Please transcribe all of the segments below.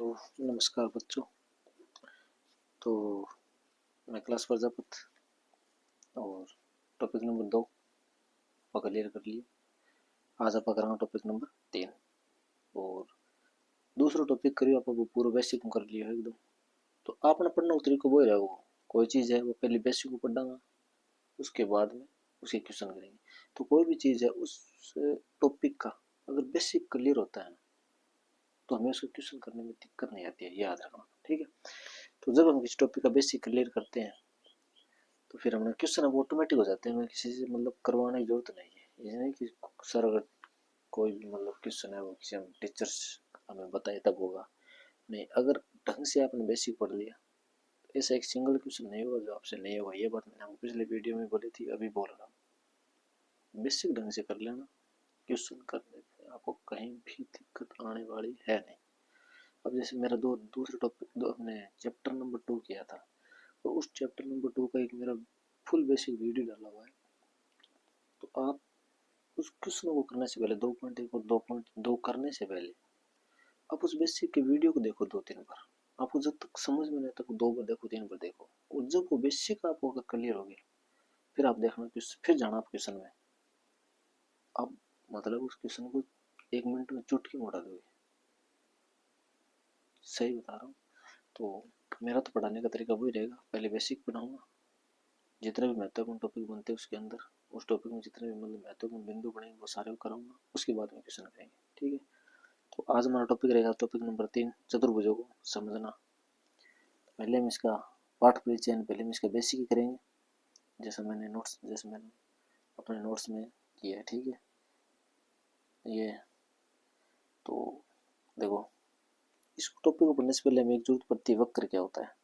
तो नमस्कार बच्चों। तो मैं क्लास प्रजापत और टॉपिक नंबर 2 क्लियर कर लिए। आज आप करांगा टॉपिक नंबर 3 और दूसरा टॉपिक करियो आप पूरा बेसिक कर लियो है एकदम। तो आपने पढ़ना का तरीका वो ही रहेगा। कोई चीज़ है वो पहले बेसिक को पढ़ांगा, उसके बाद में उसके क्वेश्चन करेंगे। तो कोई भी चीज़ है उस टॉपिक का अगर बेसिक क्लियर होता है ना तो हमें उसको क्वेश्चन करने में दिक्कत नहीं आती है, याद रखना, ठीक है। तो जब हम किसी टॉपिक का बेसिक क्लियर करते हैं तो फिर हमारे क्वेश्चन अब ऑटोमेटिक हो जाते हैं, हमें किसी से करवाने की जरूरत नहीं है। ये नहीं कि सर अगर कोई भी क्वेश्चन है वो किसी हम टीचर्स हमें बताए तब होगा, नहीं, अगर ढंग से आपने बेसिक पढ़ लिया तो ऐसा एक सिंगल क्वेश्चन नहीं होगा जो आपसे नहीं होगा। ये बात मैंने आपको पिछले वीडियो में बोली थी, अभी बोल रहा हूँ। बेसिक ढंग से कर लेना, क्वेश्चन करने में आपको कहीं भी दिक्कत आने वाली है नहीं। अब जैसे मेरा दूसरे टॉपिक हमने चैप्टर नंबर 2 किया था, तो उस चैप्टर नंबर 2 का एक मेरा फुल बेसिक वीडियो डाला हुआ है। तो आप उस क्वेश्चन को करने से पहले 2.1 और 2.2 करने से पहले आप उस बेसिक के वीडियो को देखो 2-3 बार। आपको जब तक समझ में नहीं तक 2 बार देखो, 3 बार देखो, और जब वो बेसिक आपको अगर क्लियर हो गया फिर आप देखना, फिर जाना आप क्वेश्चन में। आप उस क्वेश्चन को 1 मिनट में चुटकी में उड़ा दोगे, सही बता रहा हूँ। तो मेरा तो पढ़ाने का तरीका वही रहेगा, पहले बेसिक पढ़ाऊंगा, जितने भी महत्वपूर्ण टॉपिक बनते हैं उसके अंदर उस टॉपिक में जितने भी महत्वपूर्ण बिंदु बनेंगे वो सारे कराऊंगा, उसके बाद में क्वेश्चन करेंगे, ठीक है। तो आज हमारा टॉपिक रहेगा टॉपिक नंबर 3, चतुर्भुजों को समझना। पहले हम इसका पाठ परिचय पहले हम इसका बेसिक ही करेंगे, जैसे मैंने अपने नोट्स में किया है, ठीक है। ये तो देखो, इस टॉपिक को पढ़ने से पहले हमें एक जरूरत पड़ती है, वक्र क्या होता है।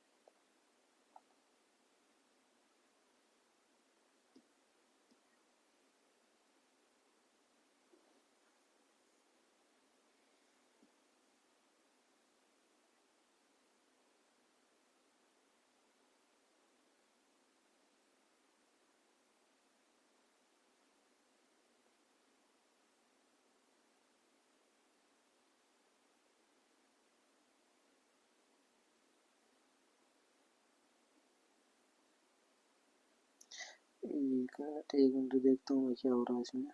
एक मिनट देखता हूँ क्या हो रहा है इसमें।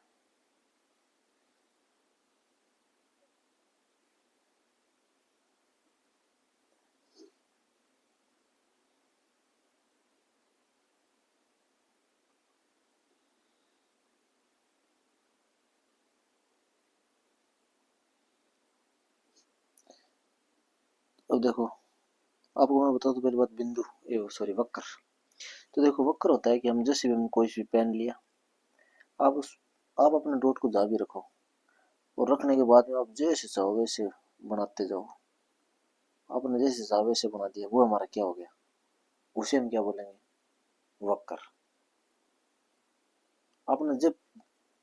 अब देखो, आपको मैं बताऊँ तो पहली बात बिंदु वक्र। तो देखो, वक्र होता है कि हम जैसे भी कोई भी पेन लिया, आप अपने डॉट को जहाँ भी रखो और रखने के बाद में आप जैसे चाहो वैसे बनाते जाओ। आपने जैसे चाहो वैसे बना दिया, वो हमारा क्या हो गया, उसे हम क्या बोलेंगे, वक्र। आपने जब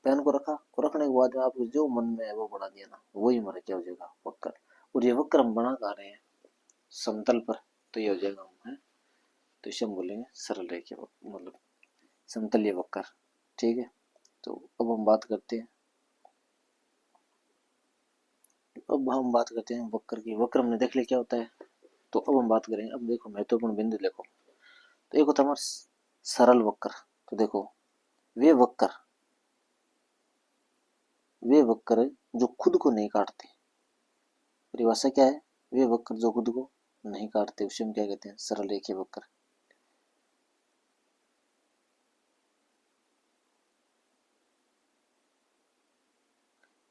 पेन को रखा और रखने के बाद में आपको जो मन में है वो बना दिया ना, वही हमारा क्या हो जाएगा, वक्र। और ये वक्र हम बना कर रहे हैं समतल पर, तो ये हो जाएगा हम है, तो इसे हम बोलेंगे सरल रेखा समतलीय वक्र, ठीक है। तो अब हम बात करते हैं वक्र की। वक्र हमने देख लिया क्या होता है। तो अब हम बात करेंगे, अब देखो महत्वपूर्ण बिंदु देखो। तो एक होता है हमारा सरल वक्र। तो देखो, वे वक्र जो खुद को नहीं काटते, परिभाषा क्या है, वे वक्र जो खुद को नहीं काटते उसे हम क्या कहते हैं, सरल रेखीय वक्र।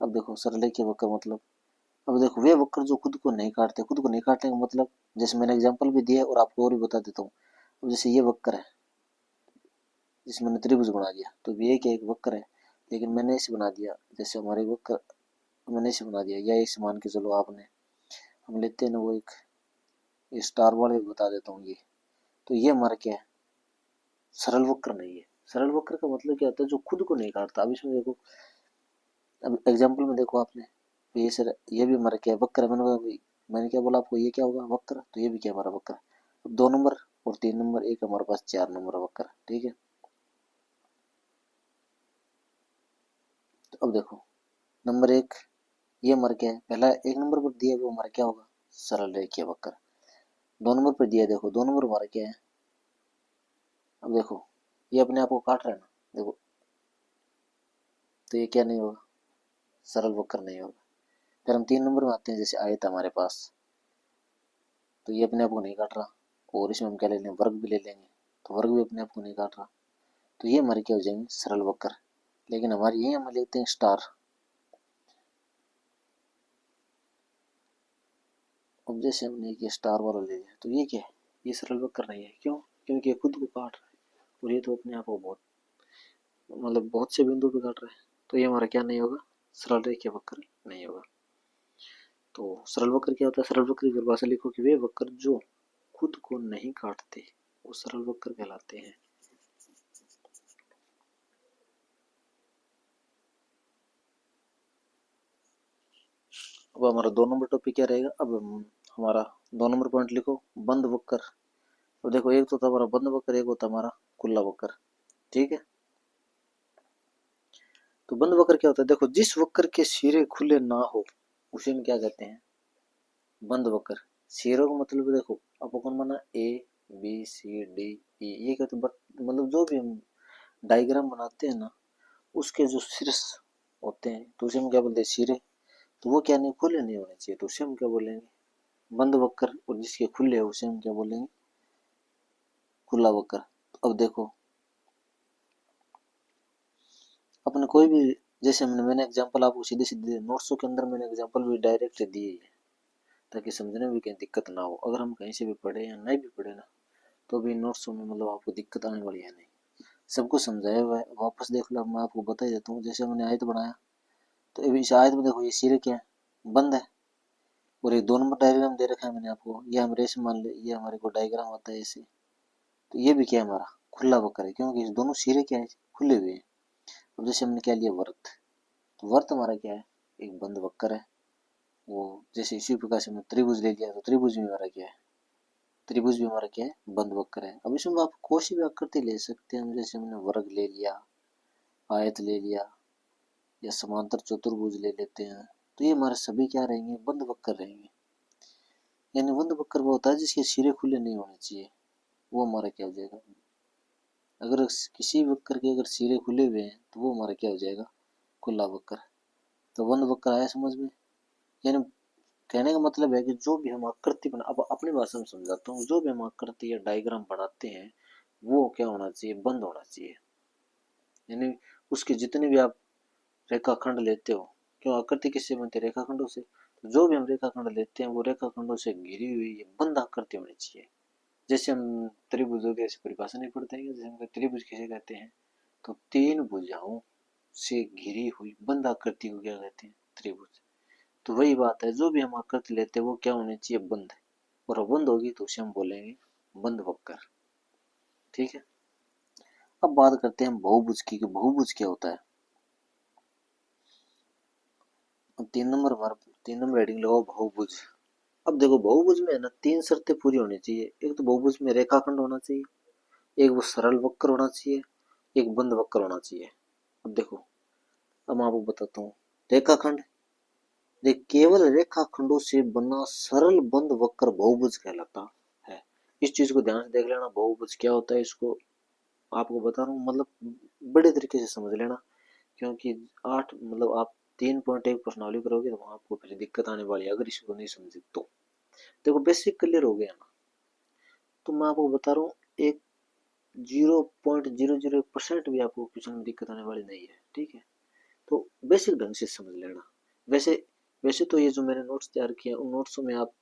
अब देखो सरल रेखीय वक्र मतलब, अब देखो वे वक्र जो खुद को नहीं काटते, खुद को नहीं काटने का मतलब, जैसे मैंने एग्जांपल भी दिया और आपको और भी बता देता हूँ। अब जैसे ये वक्र है, जिसमें मैंने त्रिभुज बना दिया, तो ये क्या एक वक्र है, लेकिन मैंने इसे बना दिया, जैसे हमारे वक्र मैंने इसे बना दिया, या इसे मान के चलो आपने, हम लेते हैं ना वो एक स्टार वाले बता देता हूँ ये। तो ये हमारा क्या है, सरल वक्र नहीं है। सरल वक्र का मतलब क्या होता है, जो खुद को नहीं काटता। अब इसमें देखो, अब एग्जाम्पल में देखो आपने, तो ये सर ये भी हमारा क्या है, वक्र है। मैंने क्या बोला आपको, ये क्या होगा, वक्र। तो ये भी क्या हमारा वक्र। अब 2 नंबर और 3 नंबर, एक हमारे पास 4 नंबर वक्र, ठीक है। तो अब देखो नंबर 1, ये हमारा क्या है, पहला 1 नंबर पर दिया वो हमारा क्या होगा, सरल रेखीय वक्र। 2 नंबर पर दिया, देखो 2 नंबर हमारा क्या है। अब देखो ये अपने आप को काट रहा है ना, देखो तो ये क्या नहीं होगा, सरल वक्र नहीं होगा। फिर हम 3 नंबर में आते हैं, जैसे आयत हमारे पास, तो ये अपने आप को नहीं काट रहा, और इसमें हम क्या ले लेंगे, वर्ग भी ले लेंगे, तो वर्ग भी अपने आप को नहीं काट रहा, तो ये हमारे क्या हो जाएंगे, सरल वक्र। लेकिन हमारे यही हम लिखते हैं स्टार। अब जैसे हमने ये स्टार वाला ले लिया, तो ये क्या है, ये सरल वक्र नहीं है। क्यों? क्योंकि ये खुद को काट रहा है, और ये तो अपने आप को बहुत मतलब बहुत से बिंदु पे काट रहा है, तो ये हमारा क्या नहीं होगा, सरल रेखीय वक्र नहीं होगा। तो सरल वक्र क्या होता है, सरल वक्र की परिभाषा लिखो कि वे वक्र जो खुद को नहीं काटते वो सरल वक्र कहलाते हैं। अब हमारा 2 नंबर टॉपिक क्या रहेगा, अब हमारा 2 नंबर पॉइंट लिखो, बंद वक्र। तो देखो एक तो था हमारा बंद वक्र, एक होता हमारा खुला वक्र, ठीक है। तो बंद वक्र क्या होता है, देखो जिस वक्र के सिरे खुले ना हो उसे हम क्या कहते हैं, बंद वक्र। सिरों का मतलब देखो अब कौन बना, ए बी सी डी ई, ये कहते हैं मतलब जो भी हम डायग्राम बनाते हैं ना, उसके जो शीर्ष होते हैं तो उसे हम क्या बोलते हैं, सिरे। तो वो क्या नहीं, खुले नहीं होने चाहिए, तो उसे हम क्या बोलेंगे, बंद वक्र। और जिसके खुले है उसे हम क्या बोलेंगे, खुला वक्र। अब देखो अपने कोई भी, जैसे मैंने एग्जांपल आपको सीधे सीधे नोट्सों के अंदर मैंने एग्जांपल भी डायरेक्ट दिए है, ताकि समझने में भी कहीं दिक्कत ना हो। अगर हम कहीं से भी पढ़े या नहीं भी पढ़े ना, तो भी नोट्सों में मतलब आपको दिक्कत आने वाली है नहीं, सब कुछ समझाया हुआ है। वापस देख लो, मैं आपको बता ही देता हूँ। जैसे मैंने आयत बनाया, तो इस आयत में देखो ये सिरे क्या है, बंद है, और एक 2 नंबर डायग्राम दे रखा है मैंने आपको, ये हम रेस मान ले, ये हमारे को डायग्राम आता है ऐसे। तो ये भी क्या है, हमारा खुला वक्र है, क्योंकि इस दोनों सिरे क्या है, खुले हुए हैं। अब जैसे हमने क्या लिया, वर्त, तो वर्त हमारा क्या है, एक बंद वक्र है। वो जैसे इसी प्रकार से हमने त्रिभुज ले लिया, तो त्रिभुज भी हमारा क्या है, त्रिभुज भी हमारा क्या है, बंद वक्र है। अब इसमें आप कोई सी भी आकृति ले सकते हैं, जैसे हमने वर्ग ले लिया, आयत ले लिया, या समांतर चतुर्भुज ले लेते हैं, तो ये हमारे सभी क्या रहेंगे, बंद वक्र रहेंगे। यानी बंद वक्र वो होता है जिसके सिरे खुले नहीं होने चाहिए, वो हमारा क्या हो जाएगा। अगर किसी वक्र के अगर सिरे खुले हुए हैं तो वो हमारा क्या हो जाएगा, खुला वक्र। तो बंद वक्र आया समझ में। यानी कहने का मतलब है कि जो भी हम आकृति बना, अब अपनी भाषा में समझाता हूँ, जो भी हम आकृति या डायग्राम बनाते हैं वो क्या होना चाहिए, बंद होना चाहिए। यानी उसके जितने भी आप रेखाखंड लेते हो, क्यों आकृति किससे बनती है, रेखाखंडों से, तो जो भी हम रेखाखंड लेते हैं वो रेखाखंडों से घिरी हुई ये बंद आकृति होनी चाहिए। जैसे हम त्रिभुजों की ऐसी परिभाषा नहीं पढ़ते हैं, जैसे हम त्रिभुज किसे कहते हैं, तो 3 भुजाओं से घिरी हुई बंद आकृति को क्या कहते हैं, त्रिभुज। तो वही बात है, जो भी हम आकृति लेते हैं वो क्या होनी चाहिए, बंद। और बंद होगी तो उसे हम बोलेंगे बंद वक्र, ठीक है। अब बात करते हैं हम बहुभुज की, कि बहुभुज क्या होता है। अब 3 नंबर हमारा, 3 नंबर हेडिंग लगाओ बहुभुज। अब देखो बहुभुज में है ना 3 शर्तें पूरी होनी चाहिए। एक तो बहुभुज में रेखाखंड होना चाहिए, एक वो सरल वक्र होना चाहिए, एक बंद वक्र होना चाहिए। अब देखो, अब मैं आपको बताता हूँ, रेखाखंड, देख केवल रेखाखंडों से बना सरल बंद वक्र बहुभुज कहलाता है। इस चीज को ध्यान से देख लेना, बहुभुज क्या होता है, इसको आपको बता रहा हूँ, मतलब बड़े तरीके से समझ लेना। क्योंकि 8 मतलब आप 3.1 प्रश्नावली करोगे तो वहां आपको फिर दिक्कत आने वाली है अगर इसको नहीं समझे तो। देखो बेसिक क्लियर हो गया ना, तो मैं आपको बता रहा हूँ, एक 0.001% भी आपको क्वेश्चन में दिक्कत आने वाली नहीं है, ठीक है। तो बेसिक ढंग से समझ लेना। वैसे वैसे तो ये जो मैंने नोट्स तैयार किए उन नोट्सों में आप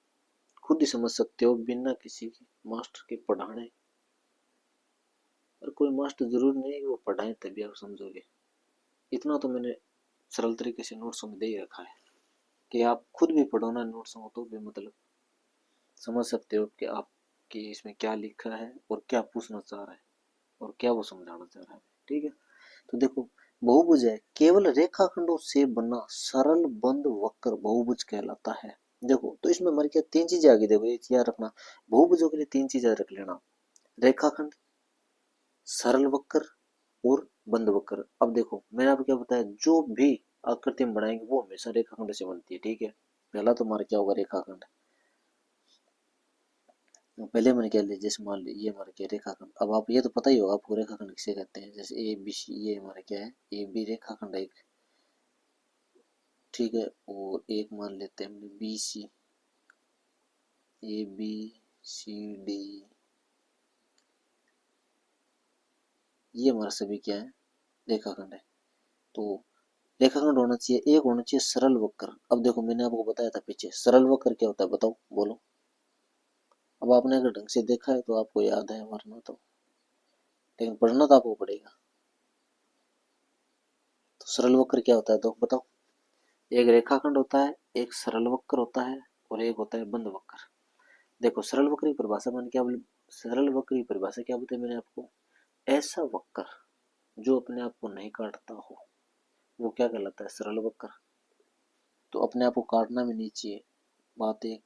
खुद ही समझ सकते हो बिना किसी के मास्टर के पढ़ाने। और कोई मास्टर जरूर नहीं है कि वो पढ़ाए तभी आप समझोगे, इतना तो मैंने सरल तरीके से नोट्सों में दे ही रखा है कि आप खुद भी पढ़ो ना नोट्सों को, तो भी मतलब समझ सकते हो कि आप कि इसमें क्या लिखा है और क्या पूछना चाह रहा है और क्या वो समझाना चाह रहा है, ठीक है। तो देखो बहुभुज है, केवल रेखाखंडों से बना सरल बंद वक्र बहुभुज कहलाता है। देखो तो इसमें हमारी क्या 3 चीजें आ गई, देखो ये याद रखना, बहुभुजों के लिए 3 चीजें रख लेना, रेखाखंड, सरल वक्र और बंद वक्र। अब देखो मैंने आपको क्या बताया, जो भी आकृति हम बनाएंगे वो हमेशा रेखाखंड से बनती है, ठीक है। पहला तो हमारा क्या होगा, रेखाखंड। पहले मैंने क्या लिया, जैसे मान ली ये हमारा क्या रेखाखंड, अब आप ये तो पता ही होगा आपको रेखाखंड किसे कहते हैं, जैसे ए बी सी, ये हमारा क्या है ए बी रेखाखंड है एक, ठीक है। और एक मान लेते हैं हमने B C, A B C D, ये हमारा सभी क्या है रेखाखंड है। तो रेखाखंड होना चाहिए, एक होना चाहिए सरल वक्र। अब देखो मैंने आपको बताया था पीछे सरल वक्र क्या होता है, बताओ बोलो। अब आपने अगर ढंग से देखा है तो आपको याद है, वरना तो, लेकिन पढ़ना तो आपको पड़ेगा। तो सरल वक्र क्या होता है तो बताओ। एक रेखाखंड होता है, एक सरल वक्र होता है, और एक होता है बंद वक्र। देखो सरल वक्र की परिभाषा मैंने क्या बोली, सरल वक्र की परिभाषा क्या बताई मैंने आपको, ऐसा वक्र जो अपने आप को नहीं काटता हो वो क्या कहलाता है, सरल वक्र। तो अपने आप को काटना भी नहीं चाहिए, बात एक।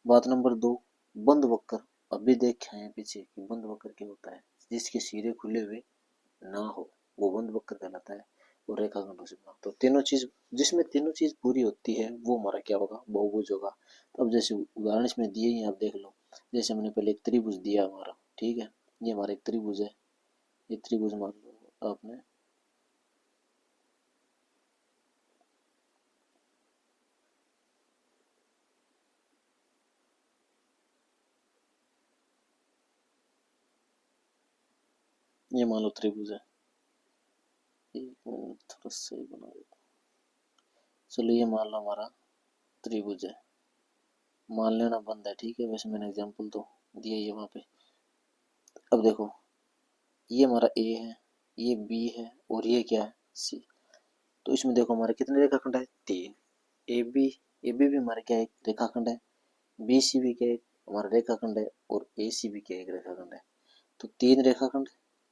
बात नंबर दो, बंद वक्र। अभी देखे हैं पीछे कि बंद वक्र क्या होता है, जिसके सिरे खुले हुए ना हो वो बंद वक्र कहलाता है। और रेखाखंडों से बना, तो तीनों चीज, जिसमें तीनों चीज पूरी होती है वो हमारा क्या होगा, बहुभुज होगा। तो अब जैसे उदाहरण इसमें दिए ही आप देख लो, जैसे मैंने पहले एक त्रिभुज दिया हमारा, ठीक है, ये हमारा एक त्रिभुज है, ये त्रिभुज मान लो आपने, ये मान लो त्रिभुज है, एक मिनट थोड़ा सही बना देता हूँ। चलो ये मान लो हमारा त्रिभुज है, मान लेना बंद है, ठीक है, वैसे मैंने एग्जांपल तो दिया ही है वहां पे। अब देखो ये हमारा ए है, ये बी है, और ये क्या है सी। तो इसमें देखो हमारे कितने रेखाखंड है, तीन। ए बी, ए बी भी हमारे क्या है एक रेखाखंड है, बी सी भी क्या है हमारा रेखाखंड है, और ए सी भी क्या है एक रेखाखंड है। तो तीन रेखाखंड,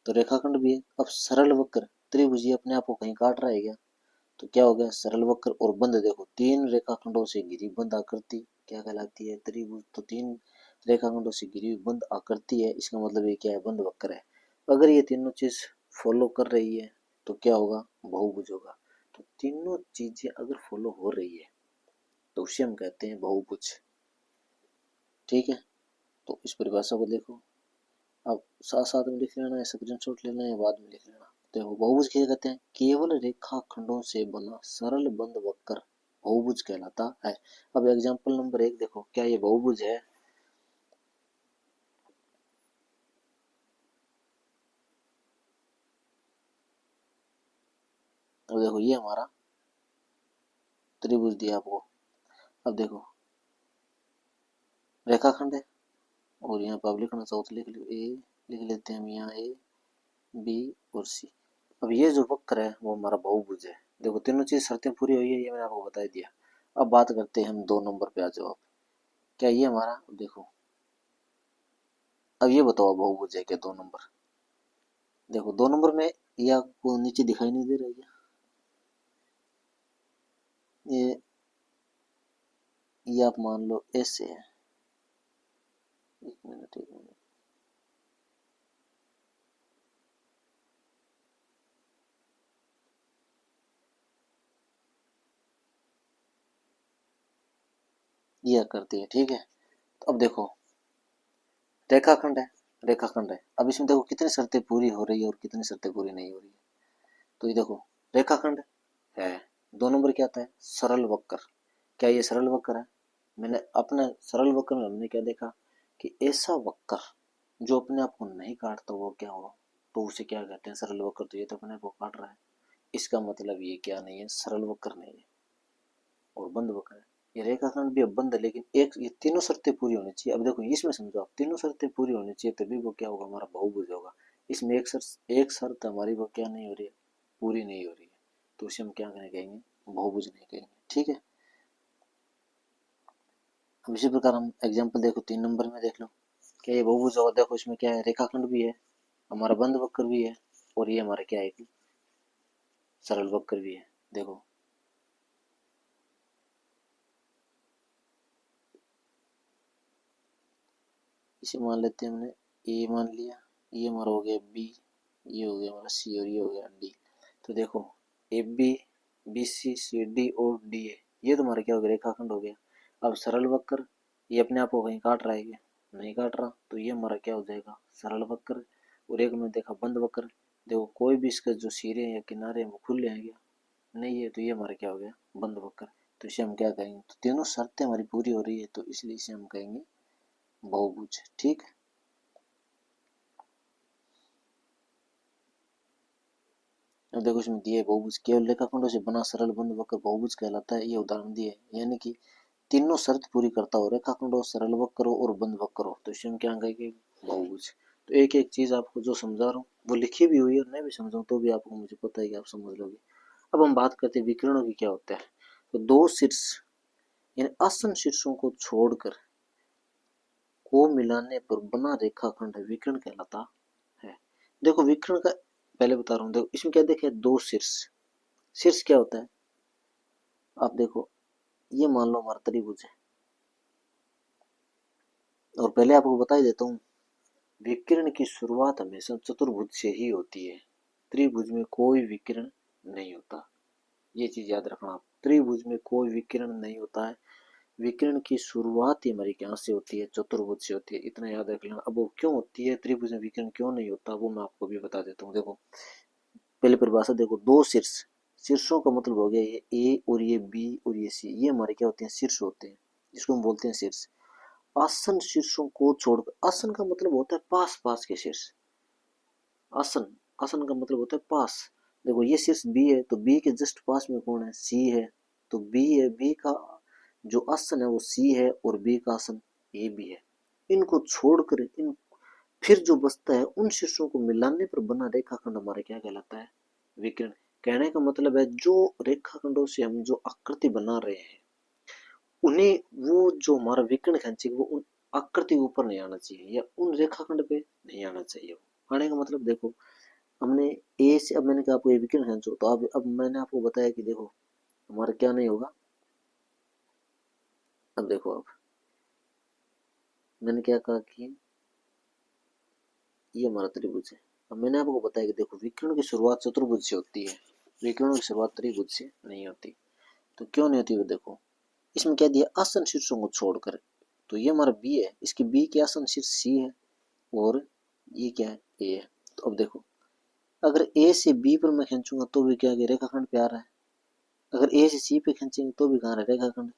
तो रेखाखंड भी है। अब सरल वक्र, त्रिभुज अपने आप को कहीं काट रहा है क्या, तो क्या हो गया सरल वक्र। और बंद देखो, तीन रेखाखंडों से घिरी बंद आकृति क्या कहलाती है, त्रिभुज। तो तीन रेखाखंडों से घिरी हुई बंद आकृति है, इसका मतलब ये क्या है, बंद वक्र है। अगर ये तीनों चीज फॉलो कर रही है तो क्या होगा, बहुभुज होगा। तो तीनों चीजें अगर फॉलो हो रही है तो उसे हम कहते हैं बहुभुज, ठीक है। तो इस परिभाषा को देखो, अब साथ साथ में लिख लेना है, स्क्रीनशॉट लेना है, बाद में लिख लेना। देखो बहुभुज क्या कहते हैं, केवल रेखाखंडों से बना सरल बंद वक्र बहुभुज कहलाता है। अब एग्जांपल नंबर एक देखो, क्या ये बहुभुज है, अब देखो ये हमारा त्रिभुज दिया आपको। अब देखो रेखाखंड है, और यहाँ पर आप लिखना चाहो तो लिख लो, ए लिख लेते हैं हम यहाँ, ए बी और सी। अब ये जो वक्र है वो हमारा बहुभुज है। देखो तीनों चीज शर्तें पूरी हुई है, ये मैंने आपको बता दिया। अब बात करते हैं हम दो नंबर पे, आ जाओ आप। क्या ये हमारा, देखो अब ये बताओ बहुभुज है क्या दो नंबर। देखो दो नंबर में ये आपको नीचे दिखाई नहीं दे रहा है क्या, ये आप मान लो ऐसे है, एक मिनट एक मिनट, ये करती है, ठीक है। तो अब देखो रेखाखंड है, रेखाखंड है, अब इसमें देखो कितनी शर्तें पूरी हो रही है और कितनी शर्तें पूरी नहीं हो रही है। तो ये देखो रेखाखंड है, दो नंबर क्या आता है, सरल वक्र। क्या ये सरल वक्र है, मैंने अपने सरल वक्र में हमने क्या देखा कि ऐसा वक्र जो अपने आप को नहीं काटता वो क्या हो, तो उसे क्या कहते हैं, सरल वक्र। तो ये तो अपने आप को काट रहा है, इसका मतलब ये क्या नहीं है, सरल वक्र नहीं है, और बंद वक्र है। ये रेखाखंड भी अब बंद है, लेकिन एक ये तीनों शर्तें पूरी होनी चाहिए। अब देखो इसमें समझो आप, तीनों शर्तें पूरी होनी चाहिए तभी वो क्या होगा, हमारा बहुभुज होगा। इसमें एक शर्त हमारी वो क्या नहीं हो रही है, पूरी नहीं हो रही है, तो उसे हम क्या कहेंगे, बहुभुज नहीं कहेंगे, ठीक है। अब इसी प्रकार हम एग्जाम्पल देखो, तीन नंबर में देख लो, क्या ये बहुभुज होगा। देखो इसमें क्या है, रेखाखंड भी है, हमारा बंद वक्र भी है, और ये हमारा क्या है, सरल वक्र भी है। देखो इसे मान लेते हैं हमने, ए मान लिया, ये हमारा हो गया बी, ये हो गया हमारा सी, और ये हो गया डी। तो देखो A B, B C, C D और डी ए, ये तुम्हारा क्या हो गया, रेखाखंड हो गया। अब सरल वक्र ये अपने आप को कहीं काट रहा है क्या, नहीं काट रहा, तो ये हमारा क्या हो जाएगा, सरल वक्र। और एक में देखा बंद वक्र, देखो कोई भी इसके जो सिरे या किनारे हैं वो खुले हैं क्या, नहीं है, तो ये हमारा क्या हो गया, बंद वक्र। तो इसे हम क्या कहेंगे, तो तीनों शर्तें हमारी पूरी हो रही है, तो इसलिए इसे हम कहेंगे बहुभुज। ठीक है, अब देखो इसमें दिए बहुभुज केवल रेखाखंडों से बना सरल बंद वक्र बहुभुज कहलाता है, ये उदाहरण दिए, यानी कि तीनों शर्त पूरी करता हो, रेखाखंड हो, सरल वक्र हो और बंद वक्र हो, तो इसमें क्या कहेंगे, बहुभुज। तो एक एक चीज आपको जो समझा रहा हूँ वो लिखी भी हुई है, और मैं भी समझाऊँ तो भी आपको, मुझे पता है कि आप समझ लोगे। अब हम बात करते हैं विकिरणों की क्या होता है। तो दो शीर्ष यानी आसन शीर्षों को छोड़कर को मिलाने पर बना रेखाखंड विकिरण कहलाता है। देखो विकिरण का पहले बता रहा हूँ, देखो इसमें क्या देखे, दो शीर्ष। शीर्ष क्या होता है, आप देखो ये मान लो हमारा त्रिभुज है, और पहले आपको बता ही देता हूँ, विकिरण की शुरुआत हमेशा चतुर्भुज से ही होती है, त्रिभुज में कोई विकिरण नहीं होता, ये चीज याद रखना आप, त्रिभुज में कोई विकिरण नहीं होता है, विकिरण की शुरुआत ही हमारी कहाँ से होती है, चतुर्भुज से होती है, इतना याद रख लेना। अब वो क्यों होती है, त्रिभुज में विकिरण क्यों नहीं होता, वो मैं आपको भी बता देता हूँ। देखो पहले परिभाषा देखो, दो शीर्ष, शीर्षों का मतलब हो गया ये ए और ये बी और ये सी, ये हमारे क्या होते हैं, शीर्ष होते हैं, जिसको हम बोलते हैं शीर्ष। आसन शीर्षों को छोड़कर, आसन का मतलब होता है पास पास के शीर्ष, आसन, आसन का मतलब होता है पास। देखो ये शीर्ष बी है, तो बी के जस्ट पास में कौन है, सी है, तो बी है, बी का जो आसन है वो सी है, और बी का आसन ए बी है। इनको छोड़कर इन फिर जो बचता है उन शीर्षों को मिलाने पर बना रेखाखंड हमारा क्या कहलाता है, विकिरण। कहने का मतलब है जो रेखाखंडों से हम जो आकृति बना रहे हैं, उन्हें वो जो हमारा विकिरण खींचेगा वो उन आकृति के ऊपर नहीं आना चाहिए, या उन रेखाखंड पे नहीं आना चाहिए। आने का मतलब देखो, हमने ए से, अब मैंने कहा आपको ये विकिरण खींचो, तो अब मैंने आपको बताया कि देखो हमारा क्या नहीं होगा। अब देखो, अब मैंने क्या कहा कि ये हमारा त्रिभुज है, अब मैंने आपको बताया कि देखो विकिरण की शुरुआत चतुर्भुज से होती है, विकिरणों की शुरुआत त्रिभुज से नहीं होती। तो क्यों नहीं होती, वो देखो इसमें क्या दिया, आसन शीर्षों को छोड़कर, तो ये हमारा बी है, इसके बी के आसन शीर्ष सी है, और ये क्या है, ए है। तो अब देखो अगर ए से बी पर मैं खींचूंगा तो भी क्या रेखाखंड पे आ रहा है, अगर ए से सी पे खींचेंगे तो भी कहाँ रहा है, रेखाखंड,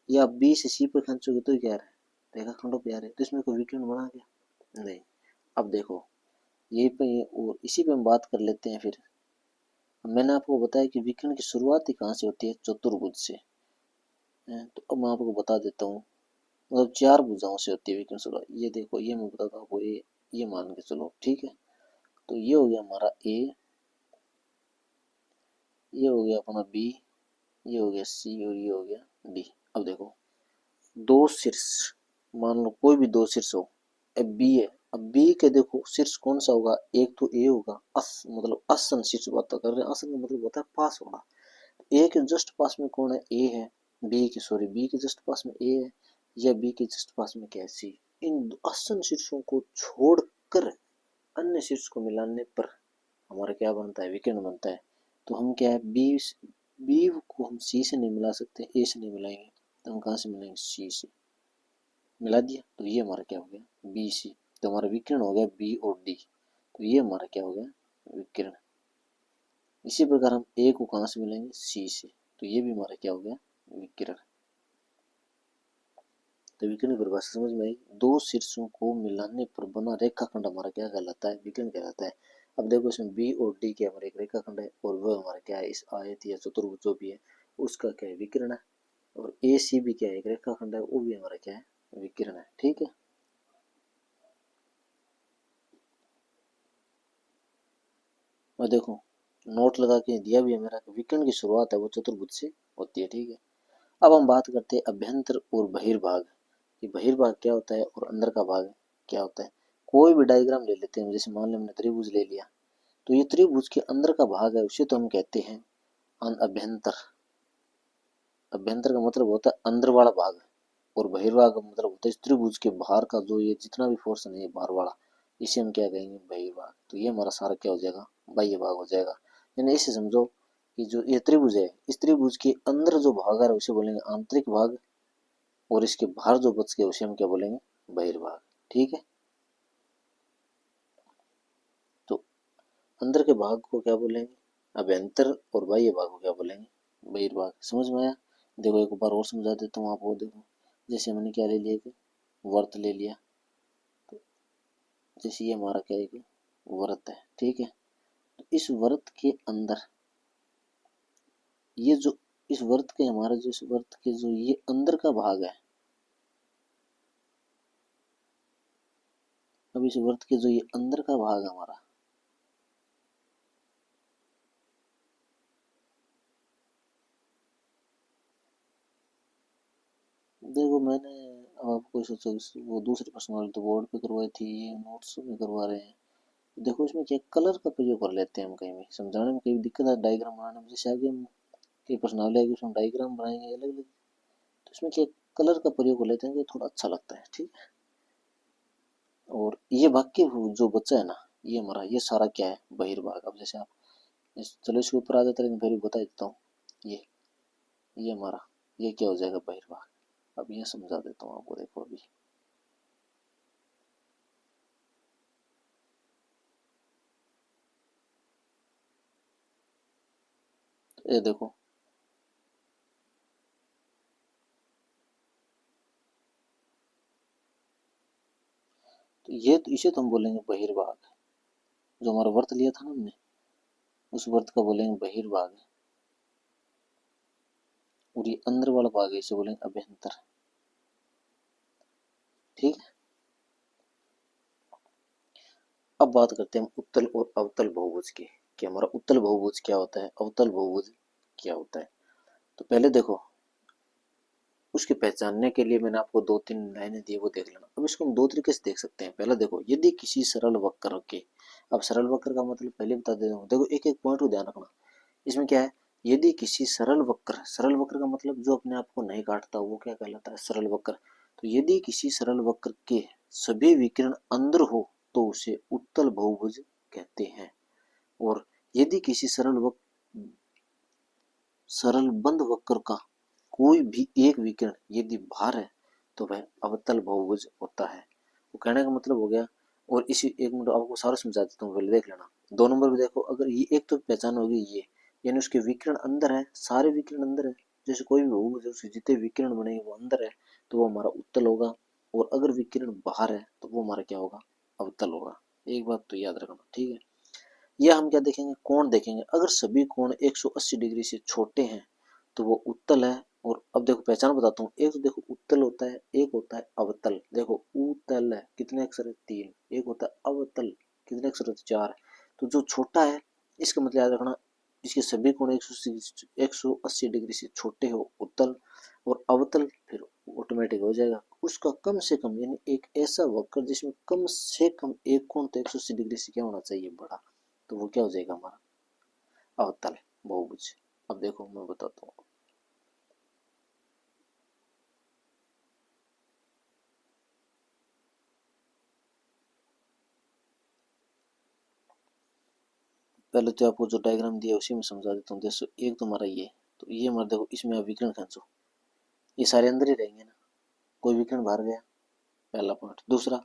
या बी से सी पे खींचोगे तो क्या रहा है, रेखाखंडों पे आ रहा है, तो इसमें कोई विकिरण बना क्या, नहीं। अब देखो यही पे, और इसी पे हम बात कर लेते हैं फिर। मैंने आपको बताया कि विकिरण की शुरुआत ही कहाँ से होती है, चतुर्भुज से, तो अब मैं आपको बता देता हूँ, मतलब चार भुजाओं से होती है विकिरण शुरुआत। ये देखो ये मैं बताता हूँ आपको, ये मान के चलो, ठीक है। तो ये हो गया हमारा ए, ये हो गया अपना बी, ये हो गया सी, और ये हो गया डी। अब देखो दो शीर्ष, मान लो कोई भी दो शीर्ष हो, अब बी है, अब बी के देखो शीर्ष कौन सा होगा, एक तो ए होगा, मतलब आसन शीर्ष बात कर रहे हैं, आसन का मतलब होता है पास होना, ए के जस्ट पास में कौन है, ए है, बी के सॉरी बी के जस्ट पास में ए है, या बी के जस्ट पास में क्या है, सी। इन आसन शीर्षों को छोड़कर अन्य शीर्ष को मिलाने पर हमारा क्या बनता है, विकिरण बनता है। तो हम क्या है, बी बी को हम सी से नहीं मिला सकते, ए से नहीं मिलाएंगे, तो हम कहाँ से मिलाएंगे, सी से मिला दिया, तो ये हमारा क्या हो गया, बी सी। तो हमारा विकिरण हो गया बी और डी, तो ये हमारा क्या हो गया, विकिरण। इसी प्रकार हम ए को कहाँ से मिलाएंगे, सी से, तो ये भी हमारा क्या हो गया, विकिरण। तो विकिरण की परिभाषा समझ में आई, दो शीर्षों को मिलाने पर बना रेखाखंड हमारा क्या कहलाता है, विकिरण कहलाता है। अब देखो इसमें बी और डी के हमारे एक रेखाखंड है, और वह हमारा क्या है, इस आयत या चतुर्भुज जो भी है उसका क्या है, विकिरण है। और ए सी भी क्या है, एक रेखाखंड है, वो भी हमारा क्या है, विकिरण है। ठीक है, और देखो नोट लगा के दिया भी है मेरा, विकिरण की शुरुआत है वो चतुर्भुज से होती है। ठीक है, अब हम बात करते हैं अभ्यंतर और बहिर्भाग, कि बहिर्भाग क्या होता है और अंदर का भाग क्या होता है। कोई भी डायग्राम ले लेते हैं, जैसे मान लो हमने त्रिभुज ले लिया, तो ये त्रिभुज के अंदर का भाग है, उसे तो हम कहते हैं अभ्यंतर। अभ्यंतर का मतलब होता है अंदर वाला भाग, और बहिर्भाग का मतलब होता है इस त्रिभुज के बाहर का जो ये जितना भी पोर्शन है, ये बाहर वाला, इसे हम क्या कहेंगे, बहिर्भाग। तो ये हमारा सारा क्या हो जाएगा, बाह्य भाग हो जाएगा। यानी इसे समझो कि जो ये त्रिभुज है, इस त्रिभुज के अंदर जो भाग है उसे बोलेंगे आंतरिक भाग, और इसके बाहर जो बच गया उसे हम क्या बोलेंगे, बहिर्भाग। ठीक है, तो अंदर के भाग को क्या बोलेंगे, अभ्यंतर, और बाह्य भाग को क्या बोलेंगे, बहिर्भाग। समझ में आया? देखो एक बार और समझा देता हूँ आपको। देखो जैसे मैंने क्या ले लिया कि वर्त ले लिया, तो जैसे ये हमारा क्या है कि वर्त है। ठीक है, तो इस वर्त के अंदर ये जो इस वर्त के हमारा जो इस वर्त के जो ये अंदर का भाग है, अब इस वर्त के जो ये अंदर का भाग है हमारा, देखो मैंने अब आपको सोचो वो दूसरी पर्सनल तो बोर्ड पे करवाई थी, ये नोट्स में करवा रहे हैं। देखो इसमें क्या कलर का प्रयोग कर लेते हैं हम, कहीं भी समझाने में कहीं दिक्कत है, डायग्राम बनाने में, जैसे आगे हम कई पर्सनालिटी आएगी उसमें डायग्राम बनाएंगे अलग अलग, तो इसमें क्या कलर का प्रयोग कर लेते हैं कि थोड़ा अच्छा लगता है। ठीक है, और ये वाक्य जो बच्चा है ना, ये हमारा ये सारा क्या है, बहिर्भाग। अब जैसे आप चलो इसके ऊपर आ जाते हैं, लेकिन फिर भी बता देता हूँ, ये हमारा ये क्या हो जाएगा, बहिर्भाग। अब ये समझा देता हूँ आपको, देखो अभी तो ये देखो, तो ये तो इसे तो हम बोलेंगे बहिर्भाग। जो हमारा वर्त लिया था ना हमने, उस वर्त का बोलेंगे बहिर्भाग, और ये अंदर वाला भाग है इसे बोलेंगे अभ्यंतर। ठीक है, अब बात करते हैं हम उत्तल और अवतल बहुभुज की, कि हमारा उत्तल बहुभुज क्या होता है, अवतल बहुभुज क्या होता है। तो पहले देखो उसके पहचानने के लिए मैंने आपको दो तीन लाइनें दी, वो देख लेना। अब इसको हम दो तरीके से देख सकते हैं। पहला देखो, यदि किसी सरल वक्र के, अब सरल वक्र का मतलब पहले बता देता हूँ, देखो एक एक पॉइंट को ध्यान रखना। इसमें क्या है, यदि किसी सरल वक्र, सरल वक्र का मतलब जो अपने आप को नहीं काटता वो क्या कहलाता है, सरल वक्र। तो यदि किसी सरल वक्र के सभी विकिरण अंदर हो तो उसे उत्तल बहुभुज कहते हैं। और यदि किसी सरल बंद वक्र का कोई भी एक विकिरण यदि भार है तो वह अवतल बहुभुज होता है। वो कहने का मतलब हो गया। और इसी एक मिनट आपको सारा समझा देता हूँ, पहले देख लेना। दो नंबर भी देखो, अगर ये एक तो पहचान होगी ये, यानी उसके विकिरण अंदर है, सारे विकिरण अंदर है, जैसे कोई भी बहुभुज है उसके जितने विकिरण बनेंगे वो अंदर है, तो वो हमारा उत्तल होगा। और अगर विकिरण बाहर है तो वो हमारा क्या होगा, अवतल होगा। एक बात तो याद रखना। ठीक है, यह हम क्या देखेंगे, कोण देखेंगे। अगर सभी कोण 180 डिग्री से छोटे हैं तो वो उत्तल है। और अब देखो पहचान बताता हूँ, एक तो देखो उत्तल होता है, एक होता है अवतल। देखो उत्तल है कितने अक्षर है, 3। एक होता है अवतल, कितने अक्षर है, 4। तो जो छोटा है इसका मतलब याद रखना, इसके सभी कोण 180 डिग्री से छोटे हो उत्तल, और अवतल फिर ऑटोमेटिक हो जाएगा। उसका कम से कम, यानी एक ऐसा वक्र जिसमें कम से कम एक कोण तो 180 डिग्री से क्या होना चाहिए, बड़ा, तो वो क्या हो जाएगा हमारा, अवतल बहुभुज। अब देखो मैं बताता हूँ। पहले तो आपको जो डायग्राम दिया है उसी में समझा देता हूँ। जैसे एक तुम्हारा ये, तो ये हमारा देखो, इसमें आप विकिरण खींचो, ये सारे अंदर ही रहेंगे ना, कोई विकिरण बाहर गया, पहला पॉइंट। दूसरा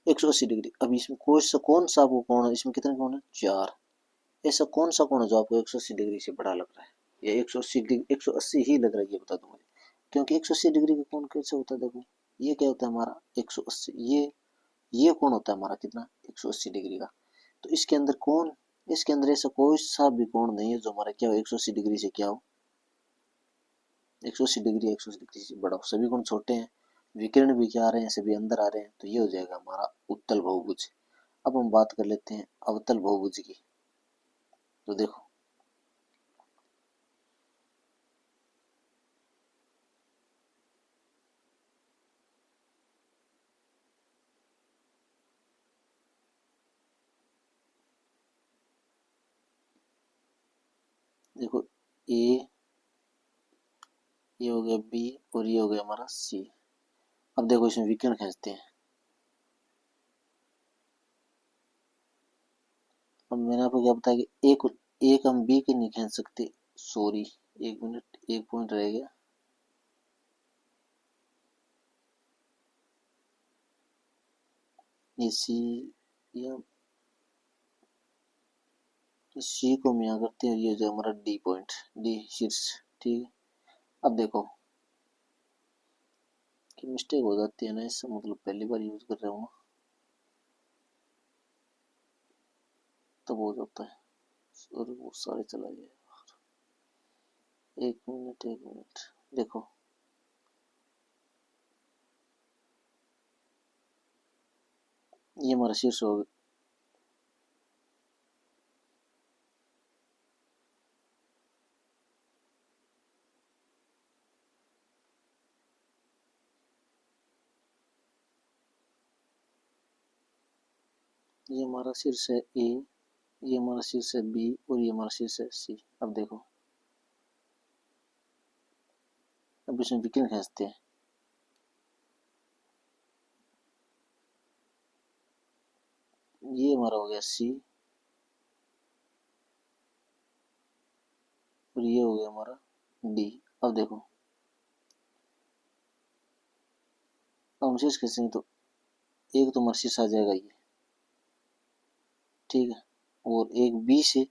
180 डिग्री, अब इसमें कौन सा आपको कोण है, इसमें कितने कोण है, 4। ऐसा कौन सा कोण है जो आपको 180 डिग्री से बड़ा लग रहा है, या 180 डिग्री 180 ही लग रहा है, ये बता दो मुझे। क्योंकि 180 डिग्री का कोण कैसे होता है, देखो ये क्या होता है हमारा 180, ये कोण होता है हमारा कितना, 180 डिग्री का। तो इसके अंदर कौन, इसके अंदर ऐसा कोई सा भी कोण नहीं है जो हमारा क्या हो, 180 डिग्री से क्या हो, 180 डिग्री 180 डिग्री से बड़ा हो। सभी कोण छोटे हैं, विकिरण भी क्या आ रहे हैं, सभी अंदर आ रहे हैं, तो ये हो जाएगा हमारा उत्तल बहुभुज। अब हम बात कर लेते हैं अवतल बहुभुज की। तो देखो देखो, ए, ये हो गया बी, और ये हो गया हमारा सी। अब देखो इसमें विकिरण खींचते हैं। अब मैंने आपको क्या बताया कि एक एक हम बी के नहीं खींच सकते, सॉरी, एक मिनट, एक पॉइंट रह गया। ये सी, या सी को हम यहाँ करते हैं, ये जो हमारा डी पॉइंट, डी शीर्ष, ठीक है। अब देखो कि मिस्टेक हो जाती है ना, इससे मतलब पहली बार यूज कर रहा हूँ तब हो जाता है, और वो सारे चला गया। एक मिनट देखो, ये हमारा शीर्ष हो गया। ये हमारा शीर्ष है ए, ये हमारा शीर्ष है बी, और ये हमारा शीर्ष है सी। अब देखो, अब इसमें विकिरण खींचते हैं। ये हमारा हो गया सी, और ये हो गया हमारा डी। अब देखो, अब हम शीर्ष खींचेंगे तो एक तो हमारा शीर्ष आ जाएगा ये, ठीक है। और एक बी से